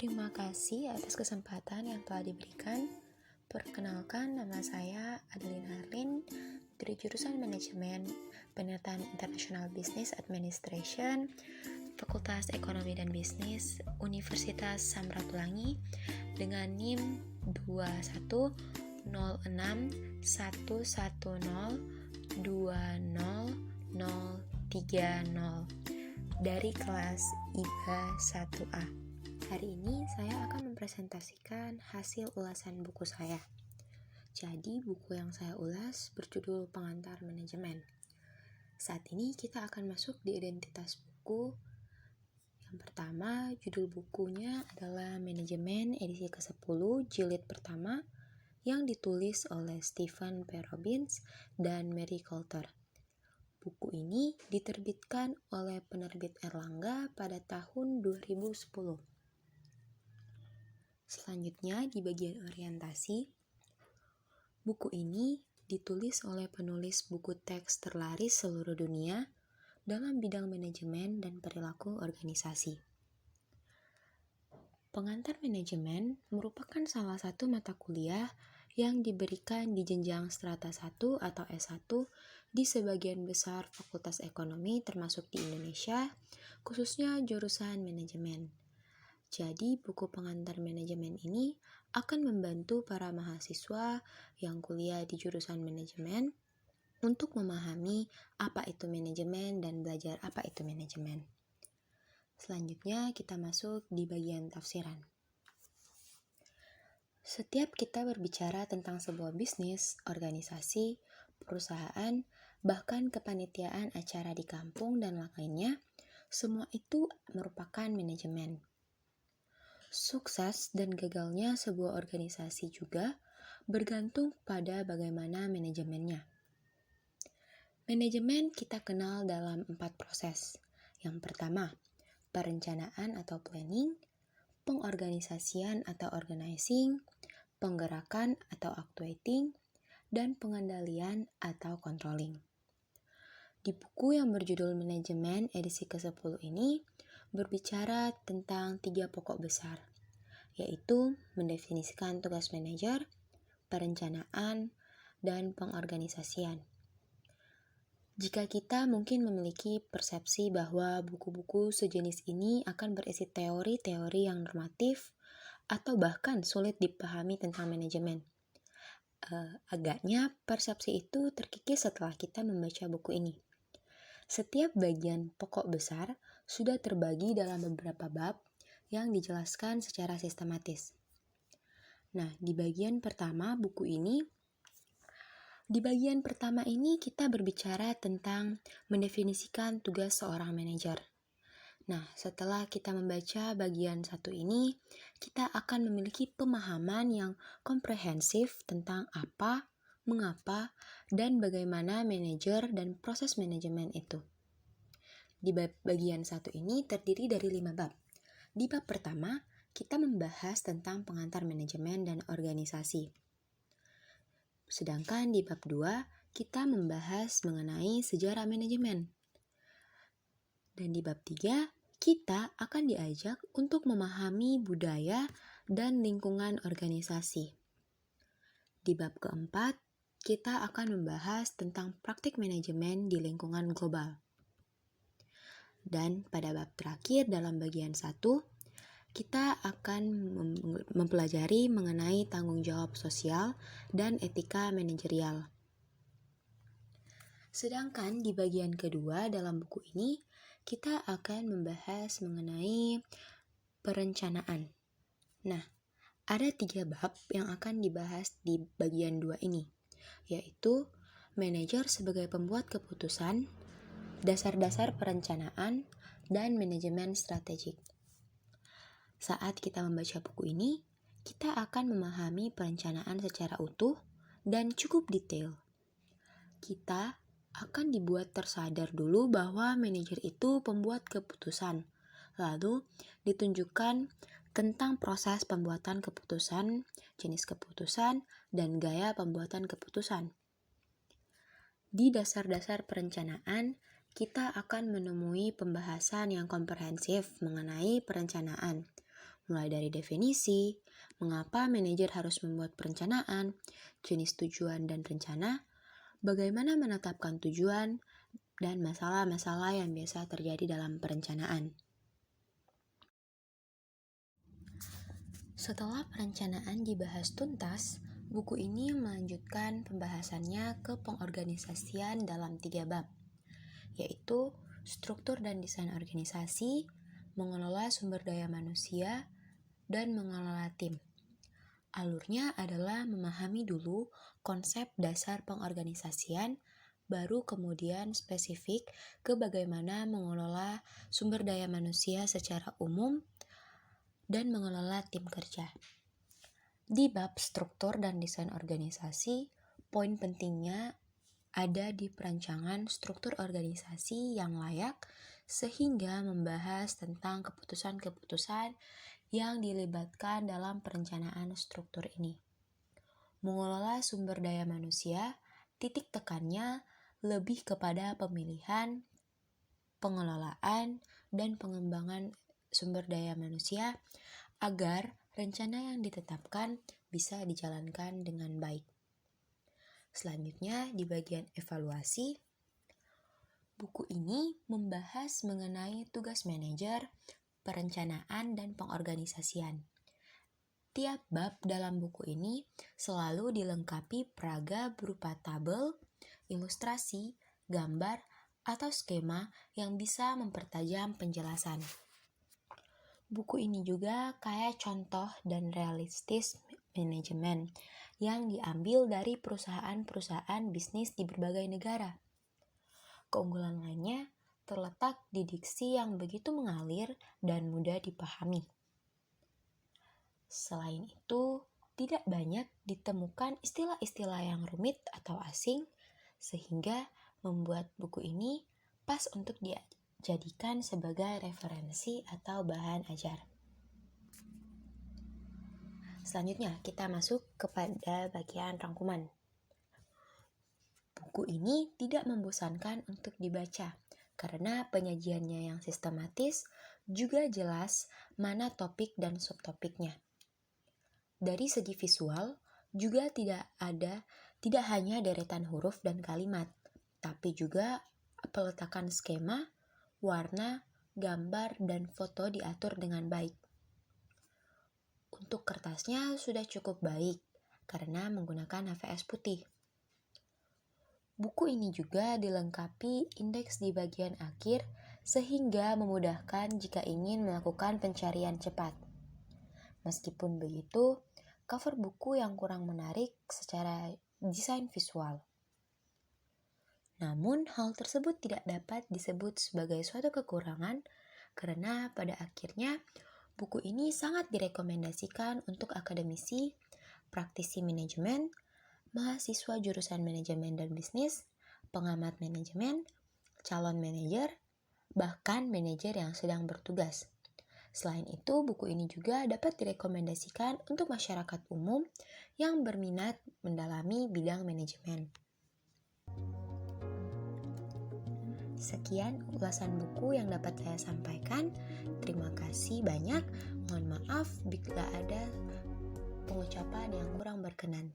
Terima kasih atas kesempatan yang telah diberikan. Perkenalkan, nama saya Adeline Harlin dari jurusan Manajemen Penelitian International Business Administration, Fakultas Ekonomi dan Bisnis, Universitas Samratulangi dengan NIM 2101102030 dari kelas IPA 1A. Hari ini saya akan mempresentasikan hasil ulasan buku saya. Jadi buku yang saya ulas berjudul Pengantar Manajemen. Saat ini kita akan masuk di identitas buku. Yang pertama, judul bukunya adalah Manajemen edisi ke-10 jilid pertama yang ditulis oleh Stephen P. Robbins dan Mary Coulter. Buku ini diterbitkan oleh penerbit Erlangga pada tahun 2010. Selanjutnya di bagian orientasi, buku ini ditulis oleh penulis buku teks terlaris seluruh dunia dalam bidang manajemen dan perilaku organisasi. Pengantar manajemen merupakan salah satu mata kuliah yang diberikan di jenjang strata 1 atau S1 di sebagian besar fakultas ekonomi termasuk di Indonesia, khususnya jurusan manajemen. Jadi, buku pengantar manajemen ini akan membantu para mahasiswa yang kuliah di jurusan manajemen untuk memahami apa itu manajemen dan belajar apa itu manajemen. Selanjutnya, kita masuk di bagian tafsiran. Setiap kita berbicara tentang sebuah bisnis, organisasi, perusahaan, bahkan kepanitiaan acara di kampung dan lainnya, semua itu merupakan manajemen. Sukses dan gagalnya sebuah organisasi juga bergantung pada bagaimana manajemennya. Manajemen kita kenal dalam 4 proses. Yang pertama, perencanaan atau planning, pengorganisasian atau organizing, penggerakan atau actuating, dan pengendalian atau controlling. Di buku yang berjudul Manajemen edisi ke-10 ini berbicara tentang 3 pokok besar, yaitu mendefinisikan tugas manajer, perencanaan, dan pengorganisasian. Jika kita mungkin memiliki persepsi bahwa buku-buku sejenis ini akan berisi teori-teori yang normatif atau bahkan sulit dipahami tentang manajemen. Agaknya persepsi itu terkikis setelah kita membaca buku ini. Setiap bagian pokok besar sudah terbagi dalam beberapa bab yang dijelaskan secara sistematis. Nah, di bagian pertama ini kita berbicara tentang mendefinisikan tugas seorang manajer. Nah, setelah kita membaca bagian 1 ini, kita akan memiliki pemahaman yang komprehensif tentang apa, mengapa, dan bagaimana manajer dan proses manajemen itu. Di bagian 1 ini terdiri dari 5 bab. Di bab pertama, kita membahas tentang pengantar manajemen dan organisasi. Sedangkan di bab 2, kita membahas mengenai sejarah manajemen. Dan di bab 3, kita akan diajak untuk memahami budaya dan lingkungan organisasi. Di bab keempat, kita akan membahas tentang praktik manajemen di lingkungan global. Dan pada bab terakhir dalam bagian 1, kita akan mempelajari mengenai tanggung jawab sosial dan etika manajerial. Sedangkan di bagian kedua dalam buku ini, kita akan membahas mengenai perencanaan. Nah, ada 3 bab yang akan dibahas di bagian 2 ini, yaitu manajer sebagai pembuat keputusan, dasar-dasar perencanaan, dan manajemen strategik. Saat kita membaca buku ini, kita akan memahami perencanaan secara utuh dan cukup detail. Kita akan dibuat tersadar dulu bahwa manajer itu pembuat keputusan. Lalu ditunjukkan tentang proses pembuatan keputusan, jenis keputusan, dan gaya pembuatan keputusan. Di dasar-dasar perencanaan, kita akan menemui pembahasan yang komprehensif mengenai perencanaan, mulai dari definisi, mengapa manajer harus membuat perencanaan, jenis tujuan dan rencana, bagaimana menetapkan tujuan, dan masalah-masalah yang biasa terjadi dalam perencanaan. Setelah perencanaan dibahas tuntas, buku ini melanjutkan pembahasannya ke pengorganisasian dalam 3 bab, yaitu struktur dan desain organisasi, mengelola sumber daya manusia, dan mengelola tim. Alurnya adalah memahami dulu konsep dasar pengorganisasian, baru kemudian spesifik ke bagaimana mengelola sumber daya manusia secara umum dan mengelola tim kerja. Di bab struktur dan desain organisasi, poin pentingnya ada di perancangan struktur organisasi yang layak sehingga membahas tentang keputusan-keputusan yang dilibatkan dalam perencanaan struktur ini. Mengelola sumber daya manusia, titik tekannya lebih kepada pemilihan, pengelolaan, dan pengembangan sumber daya manusia agar rencana yang ditetapkan bisa dijalankan dengan baik. Selanjutnya, di bagian evaluasi, buku ini membahas mengenai tugas manajer, perencanaan, dan pengorganisasian. Tiap bab dalam buku ini selalu dilengkapi peraga berupa tabel, ilustrasi, gambar, atau skema yang bisa mempertajam penjelasan. Buku ini juga kayak contoh dan realistis manajemen yang diambil dari perusahaan-perusahaan bisnis di berbagai negara. Keunggulan lainnya terletak di diksi yang begitu mengalir dan mudah dipahami. Selain itu, tidak banyak ditemukan istilah-istilah yang rumit atau asing, sehingga membuat buku ini pas untuk dijadikan sebagai referensi atau bahan ajar. Selanjutnya, kita masuk kepada bagian rangkuman. Buku ini tidak membosankan untuk dibaca, karena penyajiannya yang sistematis juga jelas mana topik dan subtopiknya. Dari segi visual, juga tidak hanya deretan huruf dan kalimat, tapi juga peletakan skema, warna, gambar, dan foto diatur dengan baik. Untuk kertasnya sudah cukup baik, karena menggunakan HVS putih. Buku ini juga dilengkapi indeks di bagian akhir, sehingga memudahkan jika ingin melakukan pencarian cepat. Meskipun begitu, cover buku yang kurang menarik secara desain visual. Namun, hal tersebut tidak dapat disebut sebagai suatu kekurangan karena pada akhirnya buku ini sangat direkomendasikan untuk akademisi, praktisi manajemen, mahasiswa jurusan manajemen dan bisnis, pengamat manajemen, calon manajer, bahkan manajer yang sedang bertugas. Selain itu, buku ini juga dapat direkomendasikan untuk masyarakat umum yang berminat mendalami bidang manajemen. Sekian ulasan buku yang dapat saya sampaikan. Terima kasih banyak. Mohon maaf bila ada pengucapan yang kurang berkenan.